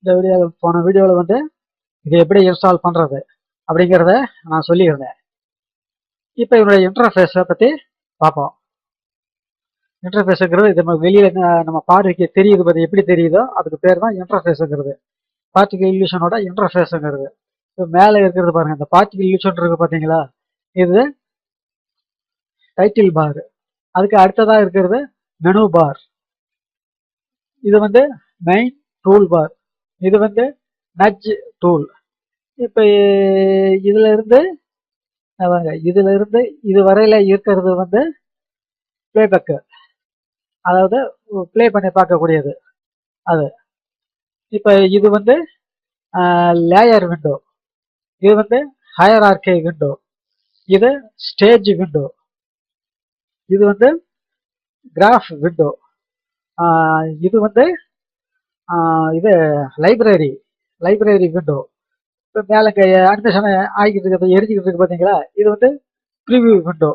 இந்த போன வீடியோவில் வந்து இது எப்படி இன்ஸ்டால் பண்ணுறது அப்படிங்கிறத நான் சொல்லியிருந்தேன். இப்போ இதனுடைய இன்டர்ஃபேஸை பற்றி பார்ப்போம். இன்டர்ஃபேஸுங்கிறது இது நம்ம வெளியில் நம்ம பார்வைக்கு தெரியுது பற்றி எப்படி தெரியுதோ அதுக்கு பேர் தான் இன்டர்ஃபேஸுங்கிறது. பார்ட்டிகல் இல்யூஷனோட இன்டர்ஃபேஸுங்கிறது. இப்போ மேலே இருக்கிறது பாருங்கள், இந்த பார்ட்டிகல் இல்யூஷன் இருக்குது பார்த்தீங்களா, இது டைட்டில் பார். அதுக்கு அடுத்ததாக இருக்கிறது மெனு பார். இது வந்து மெயின் டூல் பார். இது வந்து நட்ஜ் டூல். இப்போ இதுல இருந்து இது வரையில இருக்கிறது வந்து பிளேபேக்கு, அதாவது பிளே பண்ணி பார்க்கக்கூடியது அது. இப்போ இது வந்து லேயர் விண்டோ, இது வந்து ஹையரார்கி விண்டோ, இது ஸ்டேஜ் விண்டோ, இது வந்து கிராஃப் விண்டோ, இது வந்து இது லைப்ரரி விண்டோ. இப்போ மேலே அனிமேஷன் ஆகிக்கிட்டு இருக்கிறது எரிஞ்சிக்கிட்டு இருக்கு பார்த்தீங்களா, இது வந்து ப்ரிவியூ விண்டோ.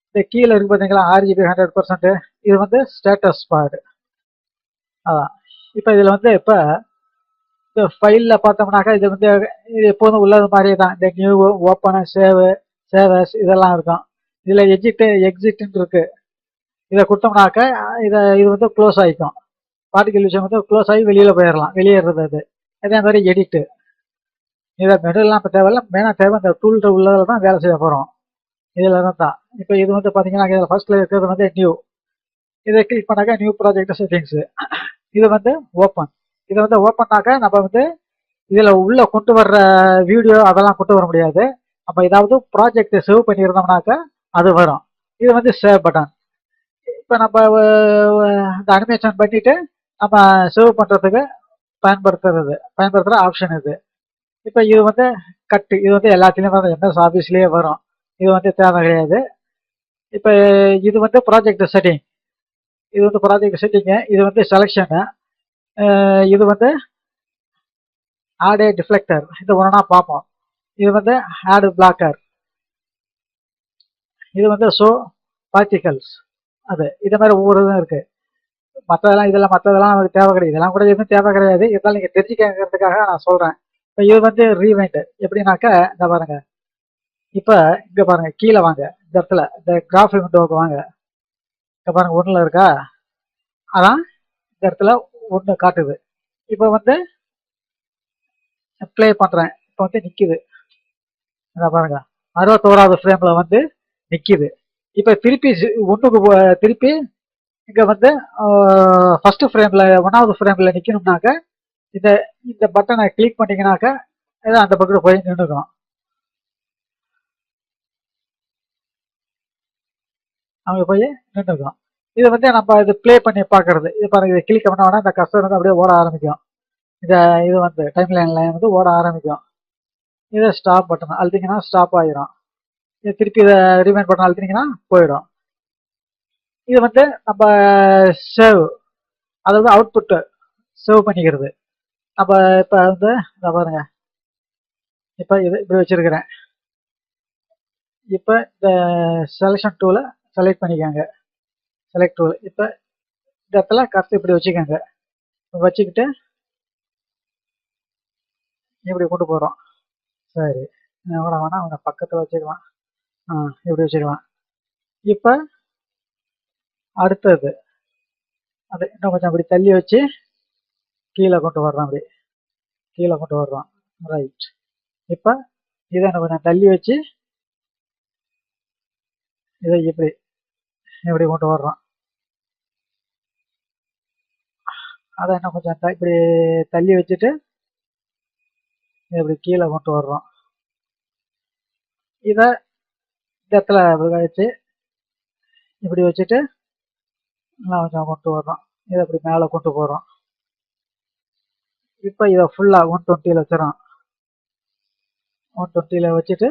இந்த கீழே இருக்கு பார்த்தீங்களா RGB 100%, இது வந்து ஸ்டேட்டஸ் பார். அதான். இப்போ இதில் வந்து இப்போ இந்த ஃபைலில் பார்த்தோம்னாக்கா இது வந்து இது எப்போதும் உள்ளது மாதிரியே தான். இந்த நியூ, ஓப்பனு, சேவஸ் இதெல்லாம் இருக்கும். இதில் எக்ஸிட்னு இருக்கு. இதை கொடுத்தோம்னாக்கா இது வந்து க்ளோஸ் ஆகிக்கும். பார்ட்டிகல் விஷயம் வந்து க்ளோஸ் ஆகி வெளியில் போயிடலாம், வெளியேறது. அது அதே மாதிரி எடிட்டு. இதை மெனுலாம் இப்போ தேவையில்ல, மெயினாக தேவை இந்த டூல்கிட்ட உள்ளதில் தான் வேலை செய்ய போகிறோம். இதில் தான். இப்போ இது வந்து பார்த்தீங்கன்னா இதில் ஃபர்ஸ்ட்டில் இருக்கிறது வந்து நியூ. இதை கிளிக் பண்ணாக்கா நியூ ப்ராஜெக்ட் செட்டிங்ஸு. இது வந்து ஓப்பன். இதை வந்து ஓப்பன்னாக்கா நம்ம வந்து இதில் உள்ள கொண்டு வர்ற வீடியோ அதெல்லாம் கொண்டு வர முடியாது. நம்ம ஏதாவது ப்ராஜெக்ட் சேவ் பண்ணியிருந்தோம்னாக்கா அது வரும். இது வந்து சேவ் பட்டன். இப்போ நம்ம இந்த அனிமேஷன் பண்ணிட்டு நம்ம சேவ் பண்ணுறதுக்கு பயன்படுத்துகிற ஆப்ஷன் இது. இப்போ இது வந்து கட்டு. இது வந்து எல்லாத்துலேயும் வந்து MS ஆஃபீஸ்லேயே வரும். இது வந்து தேவை கிடையாது. இப்போ இது வந்து ப்ராஜெக்ட் செட்டிங். இது வந்து ப்ராஜெக்ட் செட்டிங்கு. இது வந்து செலெக்ஷனு. இது வந்து ஆட் டிஃப்ளெக்டர். இது ஒன்றா பார்ப்போம். இது வந்து ஆட் பிளாக்கர். இது வந்து ஷோ பார்ட்டிகல்ஸ். அது இது மாதிரி ஒவ்வொரு இதுவும் இருக்குது. மற்றதெல்லாம் நமக்கு தேவை கிடையாது. இதெல்லாம் கூட எதுவும் தேவை கிடையாது. இருந்தாலும் நீங்கள் தெரிஞ்சுக்கிறதுக்காக நான் சொல்கிறேன். இப்போ இது வந்து ரீவைண்ட். எப்படின்னாக்கா இந்த பாருங்க, இப்போ இங்கே பாருங்க, கீழே வாங்க, இந்த இடத்துல இந்த கிராஃப் விண்டோவுக்கு வாங்க. இங்கே பாருங்க, ஒன்றில் இருக்கா, அதான் இந்த இடத்துல ஒன்று காட்டுது. இப்போ வந்து ப்ளே பண்ணுறேன். இப்போ வந்து நிற்கிது. இதை பாருங்க, 61வது ஃப்ரேமில் வந்து நிற்கிது. இப்போ திருப்பி திருப்பி இங்கே வந்து ஃபஸ்ட்டு ஃப்ரேமில் 1வது ஃப்ரேமில் நிற்கணும்னாக்க இந்த பட்டனை கிளிக் பண்ணிங்கனாக்க ஏதோ அந்த பக்கத்தில் போய் நின்றுக்கும். அவங்க போய் நின்றுக்கும். இது வந்து நம்ம இது ப்ளே பண்ணி பார்க்கறது. இது பாருங்க, இதை கிளிக் பண்ணோன்னா இந்த கஸ்டர் வந்து அப்படியே ஓட ஆரம்பிக்கும். இது வந்து டைம் லைனில் வந்து ஓட ஆரம்பிக்கும். இதை ஸ்டாப் பட்டன் அழுத்திங்கன்னா ஸ்டாப் ஆகிரும். இது திருப்பி இதை ரிமைண்ட் பட்டன் அழுத்தினீங்கன்னா போயிடும். இது வந்து நம்ம சேவ், அதாவது அவுட்புட்டு சேவ் பண்ணிக்கிறது. நம்ம இப்போ வந்து இதை பாருங்க, இப்போ இது இப்படி வச்சிருக்கிறேன். இப்போ இந்த செலெக்ஷன் டூலை செலக்ட் பண்ணிக்கோங்க. Select tool. இப்போ இந்த இடத்துல கருத்து இப்படி வச்சுக்கோங்க. வச்சுக்கிட்டு இப்படி கொண்டு போகிறோம். சரி, வேணா அவங்க பக்கத்தில் வச்சுக்கலாம். இப்படி வச்சுக்கலாம். இப்போ அடுத்தது அது இன்னும் கொஞ்சம் அப்படி தள்ளி வச்சு கீழே கொண்டு வர்றோம். அப்படி கீழே கொண்டு வர்றோம். ரைட். இப்போ இதை இன்னும் கொஞ்சம் தள்ளி வச்சு இதை இப்படி கொண்டு வர்றோம். அதை இன்னும் கொஞ்சம் இப்படி தள்ளி வச்சுட்டு இப்படி கீழே கொண்டு வர்றோம். இதை இந்த இடத்துல வச்சு இப்படி வச்சுட்டு இன்னும் கொஞ்சம் கொண்டு வர்றோம். இதை இப்படி மேலே கொண்டு போகிறோம். இப்போ இதை ஃபுல்லாக 120ல் வச்சிடறோம். 120ல் வச்சுட்டு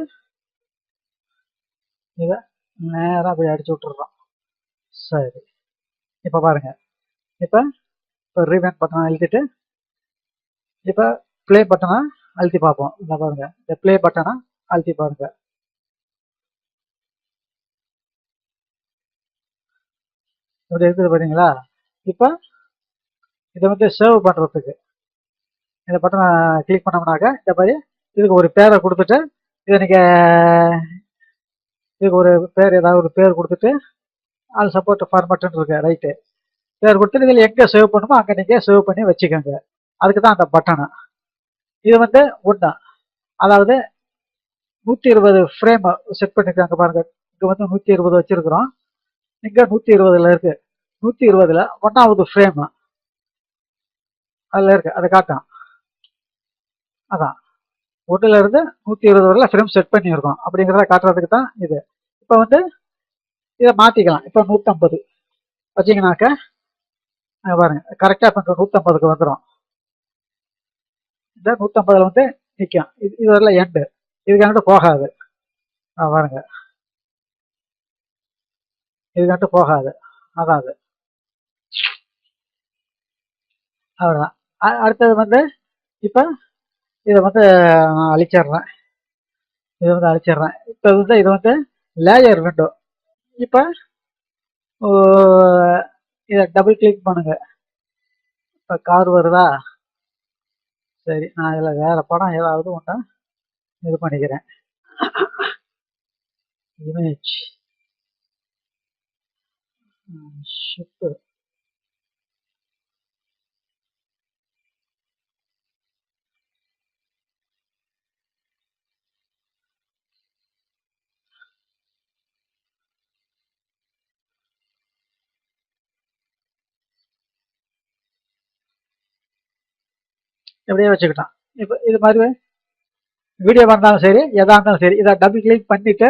இதை நேராக அப்படி அடிச்சு விட்டுறோம். சரி, இப்போ பாருங்க, இப்போ ரீவைண்ட் பட்டனை அழுத்திட்டு இப்போ ப்ளே பட்டனை அழுத்தி பார்ப்போம். இல்லை பாருங்க, இந்த ப்ளே பட்டனை அழுத்தி பாருங்க. இப்படி இருக்குது பார்த்தீங்களா. இப்போ இதை வந்து சேவ் பண்ணுறதுக்கு இந்த பட்டனை கிளிக் பண்ணோம்னாக்க இந்த மாதிரி இதுக்கு ஒரு பேரை கொடுத்துட்டு இதை நீங்கள் இதுக்கு ஒரு பேர் ஏதாவது ஒரு பேர் கொடுத்துட்டு அது சப்போர்ட் ஃபார்மேட்டுன்னு இருக்கு ரைட்டு பேர் கொடுத்துட்டு இதில் எங்கே சேவ் பண்ணுமோ அங்கே நீங்கள் சேவ் பண்ணி வச்சுக்கோங்க. அதுக்கு தான் அந்த பட்டனு. இது வந்து ஒன்று, அதாவது 120 ஃப்ரேம் செட் பண்ணிருக்காங்க பாருங்க. இங்கே வந்து 120 வச்சிருக்கிறோம், இங்கே 120ல் இருக்கு. 120ல் 1வது ஃப்ரேம் அதில் இருக்கு, அதை காட்டும். அதான் 1ல் இருந்து 120 வரல ஃப்ரேம் செட் பண்ணியிருக்கோம் அப்படிங்கிறத காட்டுறதுக்கு தான் இது. இப்போ வந்து இதை மாற்றிக்கலாம். இப்போ 150 வச்சிங்கனாக்க பாருங்க கரெக்டாக இப்போ 150க்கு வந்துடும். இந்த 150ல் வந்து நிற்கும். இது வரல எண்டு, இதுக்காண்டு போகாது. பாருங்க இதுக்காண்டு போகாது. அதான் அது அவ்வளோதான். அடுத்தது வந்து இப்போ இதை வந்து நான் அழிச்சிட்றேன். இதை வந்து அழிச்சிட்றேன். இப்போ வந்து இது வந்து லேயர் விண்டோ. இப்போ இதை டபுள் கிளிக் பண்ணுங்க. இப்போ கார் வருதா? சரி, நான் இதில் வேறு படம் ஏதாவது ஒன்று இது பண்ணிக்கிறேன். இமேஜ் ஷிப்பு எப்படியே வச்சுக்கிட்டான். இப்போ இது மாதிரி வீடியோ வந்தாலும் சரி எதாக இருந்தாலும் சரி இதை டபுள் கிளிக் பண்ணிவிட்டு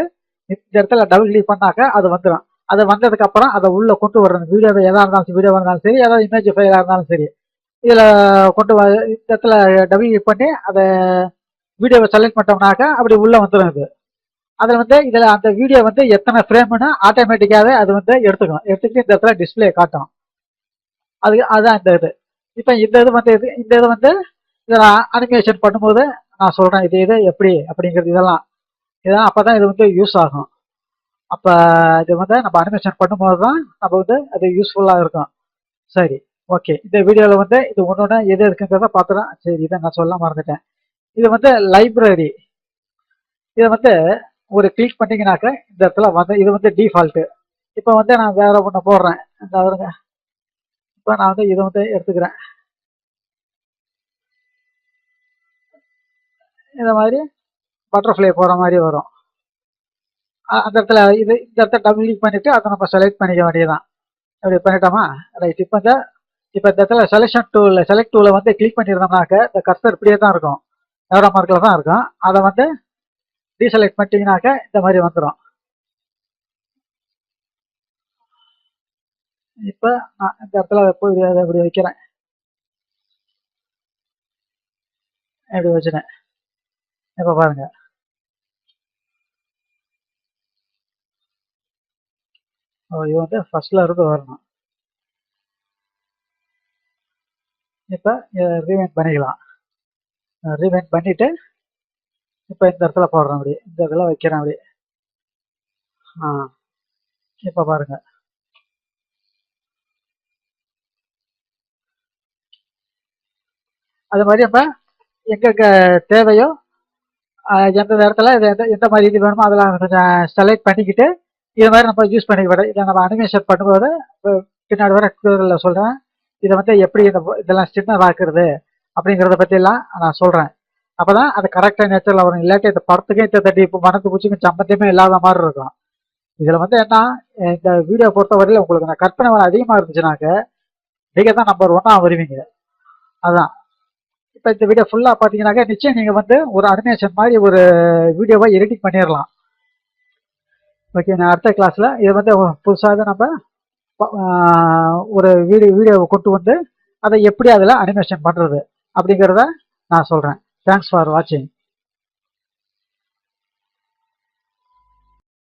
இந்த இடத்துல டபுள் கிளிக் பண்ணாக்க அது வந்துடும். அது வந்ததுக்கப்புறம் அதை உள்ளே கொண்டு வர்றது. வீடியோவை எதாக இருந்தாலும் வீடியோ இருந்தாலும் சரி, ஏதாவது இமேஜ் ஃபைலாக இருந்தாலும் சரி, இதில் கொண்டு இந்த இடத்துல டபுள் கிளிக் பண்ணி அதை வீடியோவை செலக்ட் பண்ணிட்டோம்னாக்க அப்படி உள்ளே வந்துடும். இது அதில் வந்து இதில் அந்த வீடியோ வந்து எத்தனை ஃப்ரேம்னு ஆட்டோமேட்டிக்காகவே அது வந்து எடுத்துக்கும். எடுத்துக்கிட்டு இந்த இடத்துல டிஸ்பிளே காட்டும். அதுதான் இந்த இது. இப்போ இந்த இது வந்து இந்த இது வந்து இதை அனிமேஷன் பண்ணும்போது நான் சொல்கிறேன் இது எப்படி அப்படிங்கிறது. இதெல்லாம் அப்போ தான் இது வந்து யூஸ் ஆகும். அப்போ இது வந்து நம்ம அனிமேஷன் பண்ணும்போது தான் நம்ம வந்து அது யூஸ்ஃபுல்லாக இருக்கும். சரி, ஓகே. இந்த வீடியோவில் வந்து இது ஒன்று எது இருக்குங்கிறத பார்த்துதான். சரி, இதை நான் சொல்ல மறந்துட்டேன். இது வந்து லைப்ரரி. இதை வந்து ஒரு கிளிக் பண்ணிங்கனாக்க இந்த இடத்துல வந்து இது வந்து டிஃபால்ட்டு. இப்போ வந்து நான் வேற ஒன்று போடுறேன். இந்த வருங்க, இப்போ நான் வந்து இதை வந்து எடுத்துக்கிறேன். இந்த மாதிரி பட்டர்ஃப்ளை போகிற மாதிரி வரும். அந்த இடத்துல இந்த இடத்துல டபுள் கிளிக் பண்ணிவிட்டு அதை நம்ம செலக்ட் பண்ணிக்க வேண்டியதான். அப்படி பண்ணிட்டோமா? ரைட். இப்போ இந்த இடத்துல செலக்ட் டூவில் வந்து கிளிக் பண்ணியிருந்தோம்னாக்க இந்த கர்சர் இப்படியே தான் இருக்கும், எவரோ மார்க்கில் தான் இருக்கும். அதை வந்து டீசெலக்ட் பண்ணிட்டீங்கனாக்க இந்த மாதிரி வந்துடும். இப்போ நான் இந்த இடத்துல போய் அதை இப்படி வைக்கிறேன். இப்படி வச்சுட்டேன். இப்போ பாருங்க, இது வந்து ஃபர்ஸ்ட்ல இருந்து வரணும். இப்போ ரீவைண்ட் பண்ணிக்கலாம். ரீவைண்ட் பண்ணிட்டு இப்போ இந்த இடத்துல போடுறேன். அப்படி இந்த இடத்துல வைக்கிறேன். அப்படி இப்போ பாருங்க, அது மாதிரி நம்ம எங்க தேவையோ எந்த நேரத்தில் எந்த மாதிரி இது வேணுமோ அதெல்லாம் கொஞ்சம் செலக்ட் பண்ணிக்கிட்டு இது மாதிரி நம்ம யூஸ் பண்ணிக்க. இதை நம்ம அனிமேஷன் பண்ணும்போது பின்னாடி வர ட்யூட்டோரியலில் சொல்கிறேன். இதை வந்து எப்படி இதெல்லாம் சின்னதாக்குறது அப்படிங்கிறத பற்றிலாம் நான் சொல்கிறேன். அப்போ தான் அது கரெக்டாக நேச்சரில் வரும். இல்லாட்டி இந்த படத்துக்கே தட்டி இப்போ மனத்து பூச்சிக்கும் சம்பந்தமே இல்லாத மாதிரி இருக்கும். இதில் வந்து என்ன, இந்த வீடியோ பொறுத்தவரையில் உங்களுக்கு நான் கற்பனை அதிகமாக இருந்துச்சுனாக்க நீங்கள் தான் நம்பர் 1 வருவீங்க. அதான். இப்போ இந்த வீடியோ ஃபுல்லாக பார்த்தீங்கன்னாக்க நிச்சயம் நீங்கள் வந்து ஒரு அனிமேஷன் மாதிரி ஒரு வீடியோவை எடிட்டிங் பண்ணிடலாம். ஓகே, நான் அடுத்த கிளாஸில் இதை வந்து புதுசாக நம்ம ஒரு வீடியோவை கொண்டு வந்து அதை எப்படி அதில் அனிமேஷன் பண்ணுறது அப்படிங்கிறத நான் சொல்கிறேன். தேங்க்ஸ் ஃபார் வாட்சிங்.